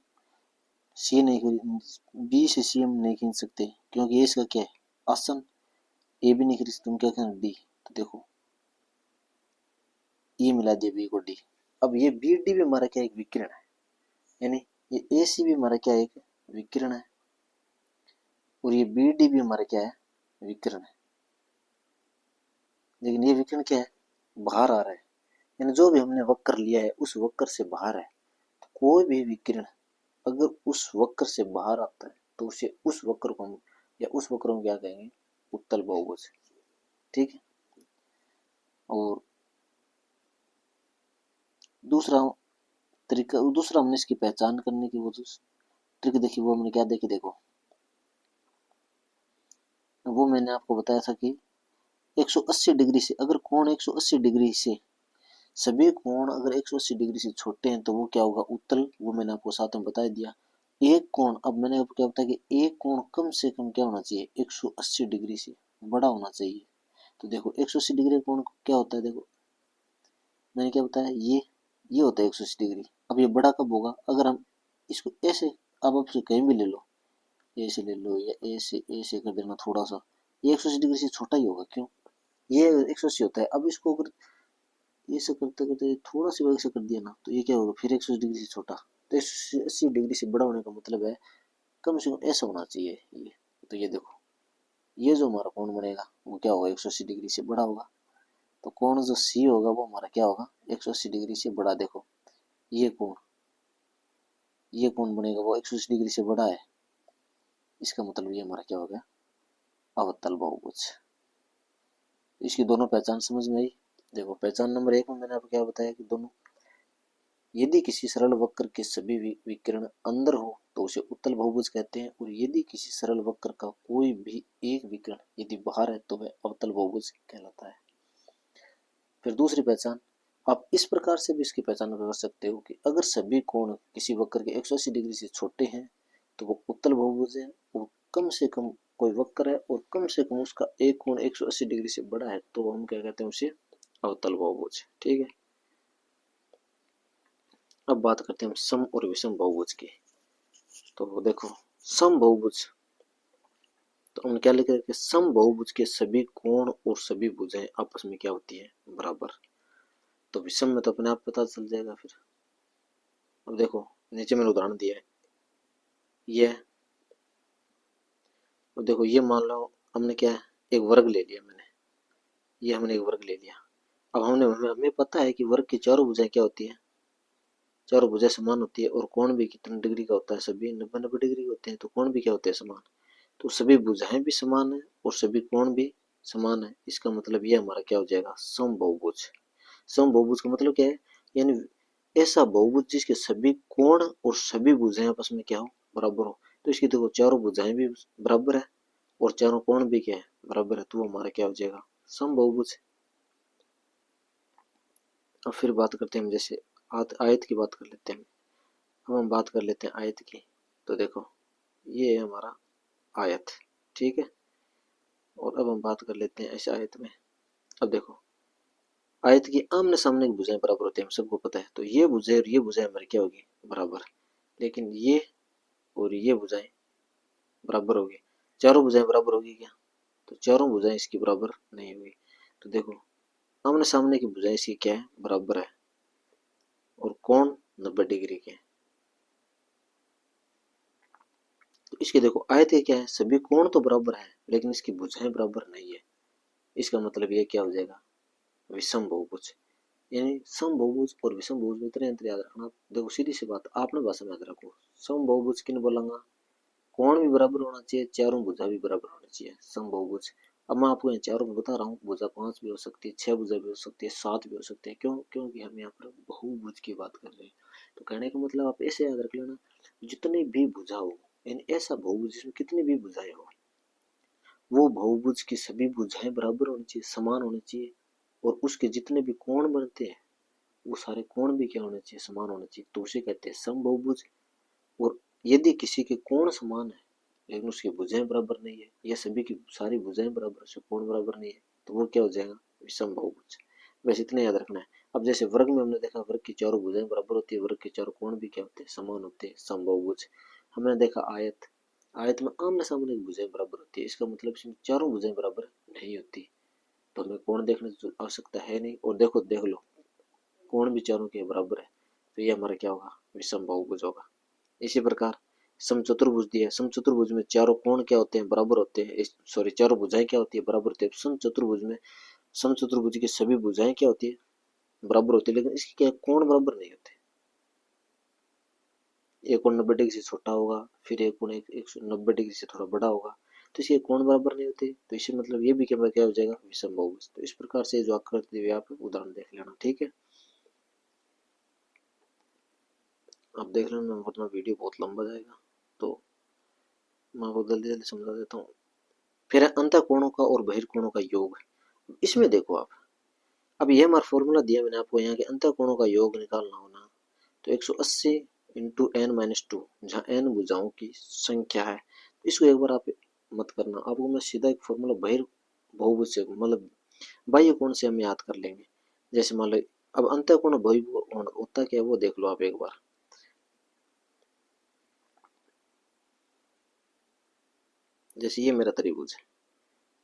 सी नहीं, बी से सी हम नहीं खींच सकते क्योंकि ये इसका क्या है, आसन। ए भी नहीं खींच सकते, तुम क्या कहना डी। तो देखो ये मिला दिया बी को डी। अब ये बी डी भी हमारा क्या एक विकिरण है, यानी ये ए सी भी हमारा क्या एक विकिरण है, और ये बी डी भी हमारा क्या है विकिरण है। लेकिन ये विकिरण क्या है, बाहर आ रहा है, यानी जो भी हमने वक्र लिया है उस वक्र से बाहर है। तो कोई भी विकिरण अगर उस वक्र से बाहर आता है तो उसे उस वक्र को हम, या उस वक्र को क्या कहेंगे, उत्तल बहुभुज, ठीक है। और दूसरा तरीका, दूसरा हमने इसकी पहचान करने की वो ट्रिक देखी, वो हमने क्या देखी, देखो वो मैंने आपको बताया था कि 180 डिग्री से, अगर कोण 180 डिग्री से, सभी कोण अगर 180 डिग्री से छोटे हैं तो वो क्या होगा, उत्तल। वो मैंने आपको साथ में बता दिया। एक कोण, अब मैंने आपको क्या बताया कि एक कोण कम से कम क्या होना चाहिए, 180 डिग्री से बड़ा होना चाहिए। तो देखो 180 डिग्री कोण क्या होता है, देखो मैंने क्या बताया, ये होता है 180 डिग्री। अब ये बड़ा कब होगा, अगर हम इसको ऐसे, अब आप कहीं भी ले लो, ऐसे ले लो या ऐसे कर देना थोड़ा सा, ये 180 डिग्री से छोटा ही होगा। क्यों, ये 180 होता है। अब इसको अगर ऐसे करते करते थोड़ा सा वैसे कर दिया ना, तो ये क्या होगा, फिर 180 डिग्री से छोटा। तो 180 डिग्री से बड़ा होने का मतलब है कम से कम ऐसा होना चाहिए ये। तो ये देखो, ये जो हमारा कोण बनेगा वो क्या होगा, 180 डिग्री से बड़ा होगा। तो कोण जो सी होगा वो हमारा क्या होगा, 180 डिग्री से बड़ा। देखो ये कोण, ये कोण बनेगा वो 180 डिग्री से बड़ा है, इसका मतलब ये हमारा क्या हो गया, अवतल बहुभुज। इसकी दोनों पहचान समझ में आई। देखो पहचान नंबर 1 में मैंने आपको क्या बताया कि दोनों, यदि किसी सरल वक्र के सभी विकिरण अंदर हो तो उसे उत्तल बहुभुज कहते हैं, और यदि किसी सरल वक्र का कोई भी एक विकिरण यदि बाहर है तो वह अवतल बहुभुज कहलाता है। फिर दूसरी पहचान, आप इस प्रकार से भी इसकी पहचान कर सकते हो कि अगर सभी कोण किसी वक्र के 180 डिग्री से छोटे हैं तो वो उत्तल बहुभुज है, और कम से कम कोई वक्र है और कम से कम उसका एक कोण 180 डिग्री से बड़ा है तो हम क्या कहते हैं, उसे अवतल बहुभुज, ठीक है। अब बात करते हैं हम सम और विषम बहुभुज की। तो देखो सम बहुभुज, तो हमने क्या लिखा है कि सम बहुभुज के सभी कोण और सभी भुजाएं आपस में क्या होती है, बराबर। तो विषम में तो अपने आप पता चल जाएगा फिर। अब देखो नीचे मैंने उदाहरण दिया है, ये, अब देखो ये मान लो हमने क्या है, एक वर्ग ले लिया मैंने, ये हमने एक वर्ग ले लिया। अब हमें पता है कि वर्ग की चारों भुजाएं क्या होती है, चारों भुजाएं समान होती है, और कोण भी कितने डिग्री का होता है, सभी 90-90 डिग्री होते हैं, तो कोण भी क्या होते हैं, समान। तो सभी भुजाएं भी समान है और सभी कोण भी समान है, इसका मतलब ये हमारा क्या हो जाएगा, समबहुभुज। समबहुभुज का मतलब क्या है, यानी ऐसा बहुभुज जिसके सभी कोण और सभी भुजाएं आपस में क्या हो, बराबर हो। तो इसकी देखो चारों भुजाएं भी बराबर है और चारों कोण भी क्या है, बराबर है, तो वो हमारा क्या हो जाएगा, समबहुभुज। अब फिर बात करते हैं हम, जैसे आयत की बात कर लेते हैं। अब हम बात कर लेते हैं आयत की। तो देखो ये है हमारा आयत, ठीक है। और अब हम बात कर लेते हैं ऐसे आयत में। अब देखो आयत की आमने सामने की भुजाएं बराबर होती है, हम सबको पता है। तो ये भुजाएं और ये भुजाएं हमारी क्या होगी, बराबर। लेकिन ये और ये भुजाएं बराबर होगी, चारों भुजाएं बराबर होगी क्या, तो चारों भुजाएं इसकी बराबर नहीं होगी। तो देखो आमने सामने की भुजाएं इसकी क्या है, बराबर है, और कोण 90 डिग्री के। तो इसके देखो आयत के क्या है, सभी कोण तो बराबर है लेकिन इसकी भुजाएं बराबर नहीं है। इसका मतलब ये क्या हो जाएगा, विषम बहुभुज। यानी सम बहुभुज और विषम बहुभुज में इतने अंतर याद रखना। देखो सीधी सी बात आपने भाषा में याद रखो, सम बहुभुज किन बोलांगा, कोण भी बराबर होना चाहिए, चारों भुजा भी बराबर होनी चाहिए, सम बहुभुज। अब मैं आपको यहाँ चारों में बता रहा हूँ, भुजा 5 भी हो सकती है, 6 भुजा भी हो सकती है, 7 भी हो सकती है। क्यों, क्योंकि हम यहाँ पर बहुभुज की बात कर रहे हैं। तो कहने का मतलब आप ऐसे याद रख लेना, जितनी भी भुजा हो, यानी ऐसा बहुभुज जिसमें कितनी भी भुजाएं हो, वो बहुभुज की सभी भुजाएं बराबर होनी चाहिए, समान होनी चाहिए, और उसके जितने भी कोण बनते हैं वो सारे कोण भी क्या होने चाहिए, समान होने चाहिए। तो उसे कहते हैं समबहुभुज। और यदि किसी के कोण समान है लेकिन उसकी भुजाएं बराबर नहीं है, या सभी की सारी भुजाएं बराबर है कोण बराबर नहीं है, तो वो क्या हो जाएगा, विषम बहुभुज। बस इतना याद रखना है। अब जैसे वर्ग में हमने देखा वर्ग की चारों भुजाएं बराबर होती है, वर्ग के चारों कोण भी क्या होते हैं, समान होते हैं, समबहुभुज। हमने देखा आयत, आयत में आमने सामने की भुजाएं बराबर होती है, इसका मतलब इसमें चारों भुजाएं बराबर नहीं होती। तो हमें कोण देखने की आवश्यकता है नहीं। और देखो देख लो कोण भी चारों के बराबर है, तो ये हमारा क्या होगा, विषम बहुभुज होगा। इसी प्रकार समचतुर्भुज दिया है, समचतुर्भुज में चारों कोण क्या होते हैं, बराबर होते हैं, सॉरी चारों भुजाएं क्या होती है, बराबर होती है। समचतुर्भुज में समचतुर्भुज की सभी भुजाएं क्या होती है, बराबर होती है, लेकिन इसके क्या कोण बराबर नहीं होते। एक कोण 90 डिग्री से छोटा होगा, फिर एक कोण 190 डिग्री से थोड़ा बड़ा होगा, तो इसके कोण बराबर नहीं होते। तो इससे मतलब ये भी क्या हो जाएगा, विषम बहुभुज। तो इस प्रकार से जो आकृति दी हुई आप उदाहरण देख लेना, ठीक है। आप देख लेना वरना वीडियो बहुत लंबा जाएगा, तो मैं आपको जल्दी जल्दी समझा देता हूँ। फिर है अंतःकोणों का और बहिर्कोणों का योग। इसमें देखो आप, अब ये हमारा फॉर्मूला दिया मैंने आपको, यहाँ के अंतःकोणों का योग निकालना होना, तो 180 इंटू एन माइनस टू, जहाँ एन भुजाओं की संख्या है। इसको एक बार आप मत करना, आपको मैं सीधा एक फॉर्मूला बहुभुज से मतलब बाह्य कोण से हम याद कर लेंगे। जैसे मान लो अब अंतःकोण बहिर्कोण होता क्या है वो देख लो आप एक बार। जैसे ये मेरा त्रिभुज है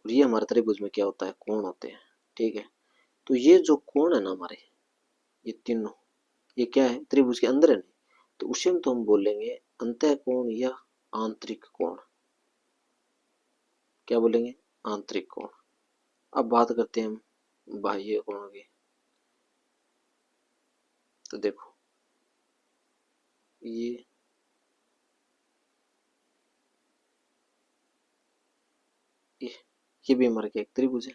और ये हमारे त्रिभुज में क्या होता है, कोण होते हैं, ठीक है। तो ये जो कोण है ना हमारे, ये तीनों, ये क्या है, त्रिभुज के अंदर है नहीं, तो उसे तो हम बोलेंगे अंतःकोण या आंतरिक कोण। क्या बोलेंगे, आंतरिक कोण। अब बात करते हैं हम बाह्य कोणों की। तो देखो ये ये भी हमारा क्या एक त्रिभुज है।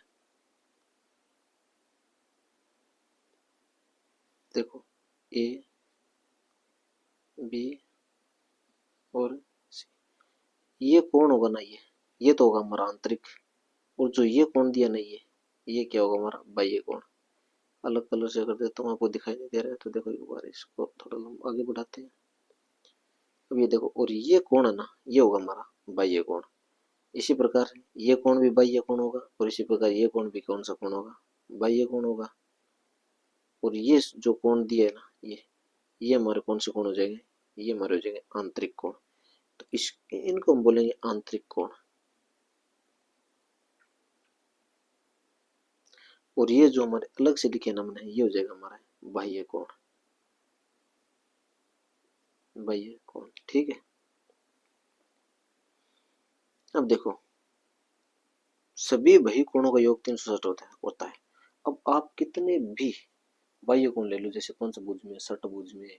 देखो ए बी और सी, ये कोण होगा ना, ये तो होगा हमारा आंतरिक। और जो ये कोण दिया ना, ये क्या होगा, हमारा बाह्य कोण। अलग कलर से कर देता हूँ, आपको दिखाई नहीं दे रहा है तो देखो एक बार इसको थोड़ा आगे बढ़ाते हैं। अब ये देखो, और ये कोण है ना, ये होगा हमारा बाह्य कोण। इसी प्रकार ये कोण भी बाह्य कोण होगा, और इसी प्रकार ये कोण भी कौन सा कोण होगा, बाह्य कोण होगा। और ये जो कोण दिया है ना, ये हमारे कौन से कोण हो जाएंगे, ये हमारे हो जाएंगे आंतरिक कोण। तो इस इनको हम बोलेंगे आंतरिक कोण। और ये जो हमारे अलग से लिखे ना हमने, ये हो जाएगा हमारा बाह्य कोण, बाह्य कोण, ठीक है। अब देखो सभी बही कोणों का योग 360 होता है। अब आप कितने भी बाह्य कोण ले लो, जैसे पंचभुज में, षटभुज में,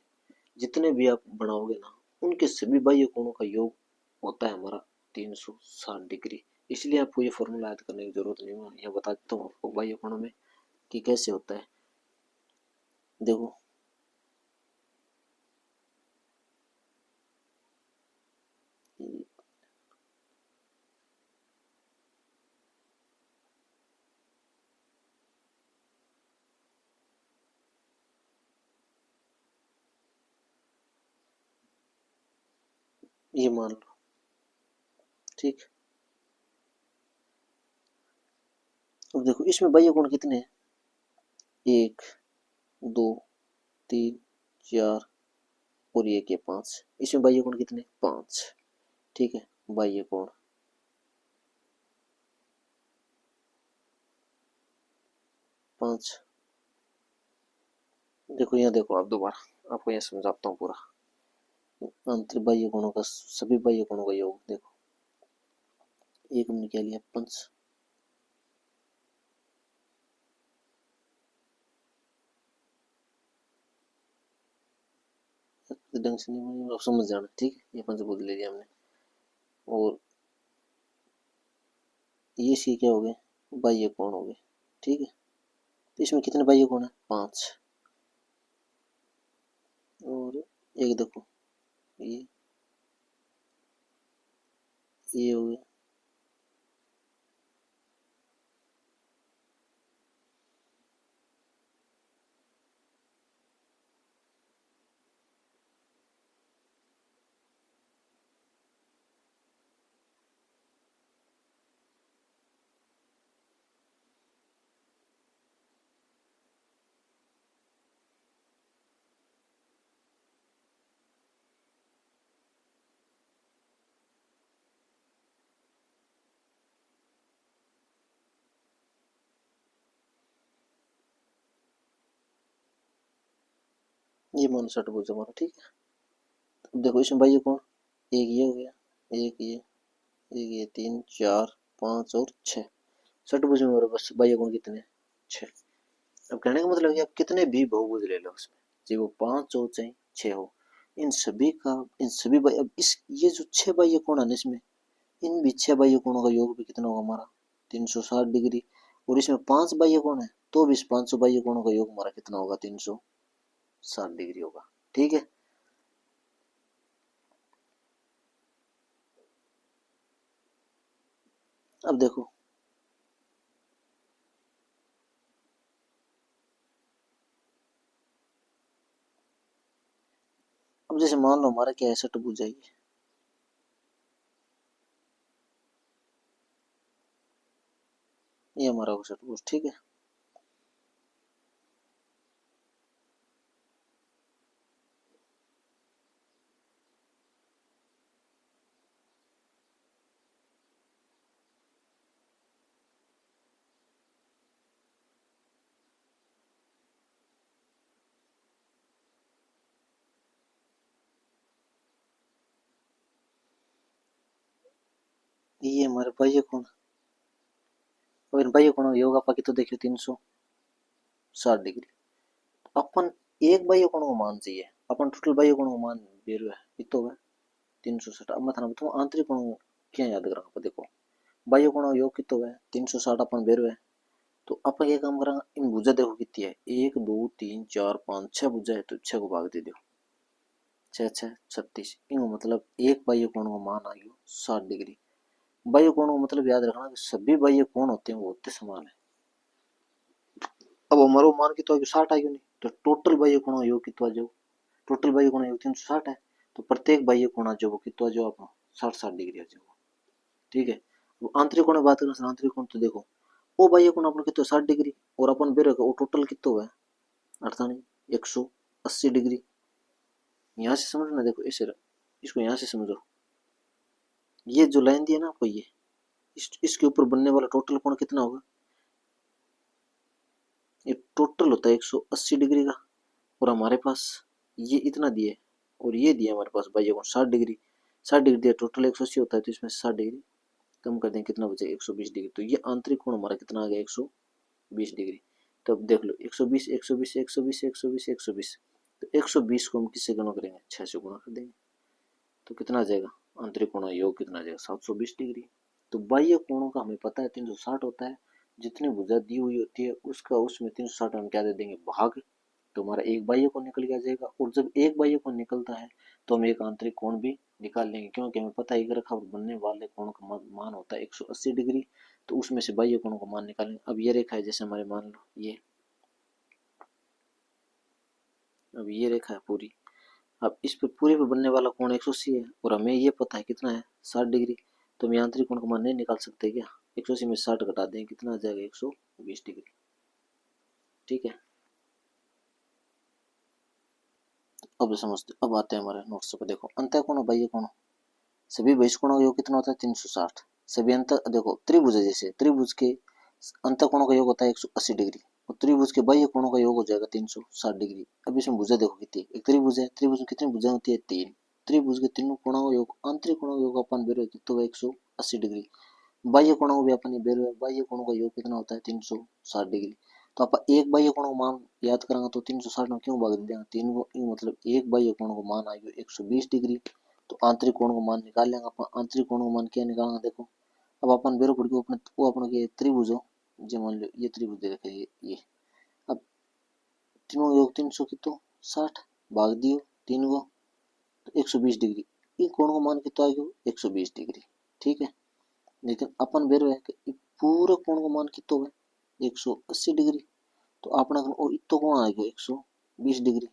जितने भी आप बनाओगे ना, उनके सभी बाह्य कोणों का योग होता है हमारा 360 डिग्री। इसलिए आपको ये फॉर्मूला याद करने की जरूरत नहीं है, मैं यहाँ बता देता हूँ आपको बाह्य कोणों में कि कैसे होता है। देखो ये मान लो, ठीक। अब देखो इसमें बाह्य कोण कितने हैं, एक, दो, तीन, चार और ये 5। इसमें बाह्य कोण कितने? 5। ठीक है, बाह्य कोण 5। देखो यहाँ देखो आप दोबारा, आपको यहाँ समझाता हूँ पूरा। अंतर बाह्य कोणों का, सभी बाह्य कोणों का योग देखो। एक हमने क्या लिया? 5। ढंग से नहीं, आप समझ जाना। ठीक है, ये 5 बोल ले लिया हमने। और ये सी क्या हो गए? बाह्य कोण हो गए। ठीक है, तो इसमें कितने बाह्य कोण है? 5। और एक देखो, ये हो गया। ये मान षटभुज हमारा। ठीक है, अब देखो इसमें बाह्य कोण, एक ये हो गया, एक ये, एक ये, 3, 4, 5 और 6। षटभुज में हमारे पास बाह्य कोण कितने? 6। अब कहने का मतलब है कि आप कितने भी बहुभुज ले लो उसमें, चाहे वो 5 हो चाहे 6 हो, इन सभी का, इन सभी अब इस ये जो 6 बाह्य कोण है ना इसमें, इन भी 6 बाह्य कोणों का योग भी कितना होगा हमारा? 360 डिग्री। और इसमें 5 बाह्य कोण है, तो भी इस 500 बाह्य कोणों का योग हमारा कितना होगा? 360 डिग्री होगा। ठीक है, अब देखो, अब जैसे मान लो हमारा क्या है? षटभुज है ये हमारा षटभुज। ठीक है, ये हमारे बाह्य कोण, और इन बाह्य कोणों का योग आपा कितना देखियो? 360 डिग्री। अपन एक बाह्य कोण को मान चाहिए, अपन टोटल बाह्य कोण को मान बेरो है इतो है 360। अब मैं थाने बताऊं आंतरिक कोण क्या याद करा? आप देखो, बाह्य कोण का योग कितो है? 360 अपन बेरो है। तो अपन ये काम करेंगे, इन भुजा देखो कितनी है? 1, 2, 3, 4, 5, 6 भुजा है, तो 6 को भाग दे दो, 6, 6, 36। इनको मतलब एक बाह्य कोण का मान आ गया 60 डिग्री। बाह्य कोण को मतलब याद रखना कि सभी बाह्य कोण होते हैं वो होते समान है। अब हमारो मान कितना आ गया? 60 आ गया। नहीं तो टोटल बाह्य कोण का योग कितना जो? टोटल बाह्य कोण योग 360 है, तो प्रत्येक बाह्य कोण जो वो कितना जो आप 60-60 डिग्री आ जाओ। ठीक है, अब आंतरिक कोण की बात करें, आंतरिक कोण तो देखो, वो बाह्य कोण अपन कितना 60 डिग्री, और अपन बेरे वो टोटल कितना है? 180 डिग्री। यहाँ से समझो ना, देखो इसे, इसको यहाँ से समझो, ये जो लाइन दी है ना आपको, ये इसके ऊपर बनने वाला टोटल कोण कितना होगा? ये टोटल होता है 180 डिग्री का। और हमारे पास ये इतना दिए, और ये दिया हमारे पास बाह्य कोण 60 डिग्री। 60 डिग्री दिया, टोटल 180 होता है, तो इसमें 60 डिग्री कम कर दें, कितना बचे? 120 डिग्री। तो ये आंतरिक कोण हमारा कितना आ गया? 120 डिग्री। तो अब देख लो, 120, 120, 120, 120, 120, तो 120 को हम किससे गुणा करेंगे? 6 से गुणा कर देंगे, तो कितना आ जाएगा? आंतरिक कोण का योग कितना आ जाएगा? 720 डिग्री। तो बाह्य कोणों का हमें पता है 360 होता है, जितनी भुजा दी हुई होती है उसका उसमें 360 हम क्या दे देंगे? भाग। तो हमारा एक बाह्य कोण निकल के आ जाएगा, और जब एक बाह्य कोण निकलता है तो हम एक आंतरिक कोण भी निकाल लेंगे, क्योंकि हमें पता है एक रेखा पर बनने वाले कोण का मान होता है 180 डिग्री। तो उसमें से बाह्य कोण का मान निकालेंगे। अब ये रेखा है, जैसे हमारे मान लो ये, अब ये रेखा है पूरी, अब इस पे पूरे पे बनने वाला कोण 180 है, और हमें ये पता है कितना है? 60 डिग्री। तो हम आंतरिक कोण का मान नहीं निकाल सकते क्या? 180 में 60 घटा दें, कितना आ जाएगा? 120 डिग्री। ठीक है, अब समझते, अब आते हैं हमारे नोट्स पे। देखो अंतः कोण बाह्य कोण, सभी बहिष्कोणों का योग कितना होता है 360। सभी अंत देखो त्रिभुज है, जैसे त्रिभुज के अंत कोणों का योग होता है 180 डिग्री और त्रिभुज के बाह्य कोणों का योग हो जाएगा 360 डिग्री। अब इसमें भुजा देखो कितनी, एक त्रिभुज है, त्रिभुज में कितनी भुजा होती है 3। त्रिभुज के तीनों कोणों का योग आंतरिक कोणों का योग अपन बेर तो 180 डिग्री। बाह्य कोणों को भी अपन बेर बाह्य कोणों का योग कितना होता है 360 डिग्री। तो आप एक बाह्य कोण को मान याद करेंगे तो 360 में क्यों भाग देंगे, तीन को मतलब एक बाह्य कोण को मान आएगा 120 डिग्री। तो आंतरिक कोण को मान निकाल लेंगे अपन। आंतरिक कोण को मान क्या निकालना देखो, अब अपन बेरो पड़ अपने वो अपन के त्रिभुज हो, जो मान लो ये त्रिभुज दे रखे ये। अब तीनों योग 300 कितो 60 भाग दियो तीन को तो 120 डिग्री। ये कोण को मान कितो आ गयो 120 डिग्री। ठीक है, लेकिन अपन बेरो है कि पूरे कोण को मान कितो है 180 डिग्री। तो अपना वो इतो कोण आ गयो 120 डिग्री।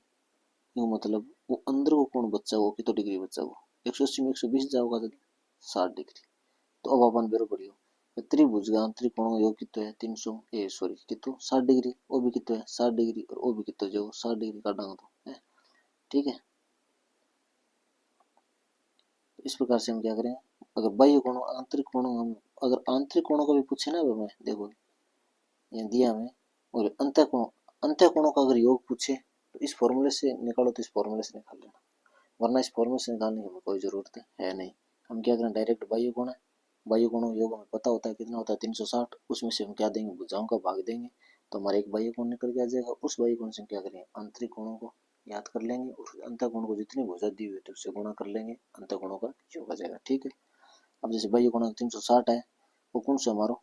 क्यों मतलब वो अंदर को कोण बच्चा वो कितो डिग्री बच्चा वो 180 में 120 जाओगा तो 60 डिग्री। तो अब अपन बेरो पड़ियो त्रिभुज का आंतरिक कोण का योग कितो है 300 सॉरी कितो 60 डिग्री, वो भी कितो है 60 डिग्री और वो भी कितो जो 60 डिग्री काटांगा तो है। ठीक है, इस प्रकार से हम क्या करें, अगर बाह्य कोण आंतरिक कोण हम अगर आंतरिक कोणों का भी पूछे ना हमें, देखो ये दिया हमें, और अंतः कोणों का अगर योग पूछे तो इस फॉर्मूले से निकालो, तो इस फॉर्मूले से निकाल लेना, वरना इस फॉर्मूले से निकालने की हमें कोई जरूरत है नहीं। हम क्या करें, डायरेक्ट बाह्य कोण है, बाह्य कोणों का योग हमें पता होता है कितना होता है 360, उसमें से हम क्या देंगे भुजाओं का भाग देंगे तो हमारे एक बाह्य कोण निकल के आ जाएगा। उस बाह्य कोण से क्या करेंगे आंतरिक कोणों को याद कर लेंगे और अंतः कोण को जितनी भुजा दी हुई है उससे गुणा कर लेंगे, अंतः कोणों का योग आ जाएगा। ठीक है, अब जैसे बाह्य कोण 360 है, वो कौन सा हमारा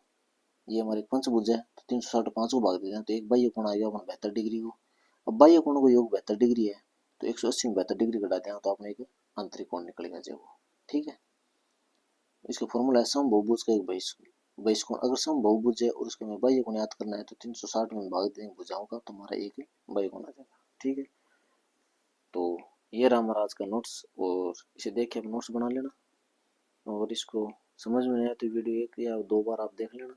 ये हमारे पंचभुज है, तो 360 5 को भाग देते हैं तो एक बाह्य कोण आ गया अपना 72 डिग्री को। अब बाह्य कोण को योग 72 डिग्री है तो 180 में 72 डिग्री घटा दें तो आपने एक आंतरिक कोण निकलेगा जो वो। ठीक है, इसका फॉर्मूला है समबहुभुज का एक बहिष्कोण। अगर समबहुभुज है और उसके में बाह्य कोण याद करना है तो 360 में भाग देंगे भुजाओं का तो हमारा एक बाह्य कोण आ जाएगा। ठीक है, तो ये रहा हमारा आज का नोट्स, और इसे देख के आप नोट्स बना लेना, और इसको समझ में नहीं आया तो वीडियो एक या दो बार आप देख लेना।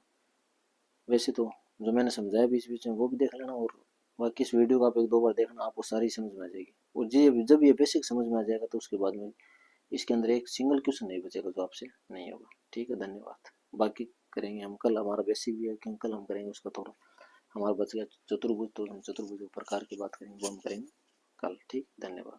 वैसे तो जो मैंने समझाया बीच बीच में वो भी देख लेना, और बाकी इस वीडियो को आप एक दो बार देखना, आपको सारी समझ में आ जाएगी। और जब ये बेसिक समझ में आ जाएगा तो उसके बाद में इसके अंदर एक सिंगल क्वेश्चन नहीं बचेगा जो आपसे नहीं होगा। ठीक है, धन्यवाद। बाकी करेंगे हम कल, हमारा बेसिक भी है क्योंकि कल हम करेंगे उसका थोड़ा, हमारा बच गया चतुर्भुज, तो हम चतुर्भुज प्रकार की बात करेंगे वो हम करेंगे कल। ठीक, धन्यवाद।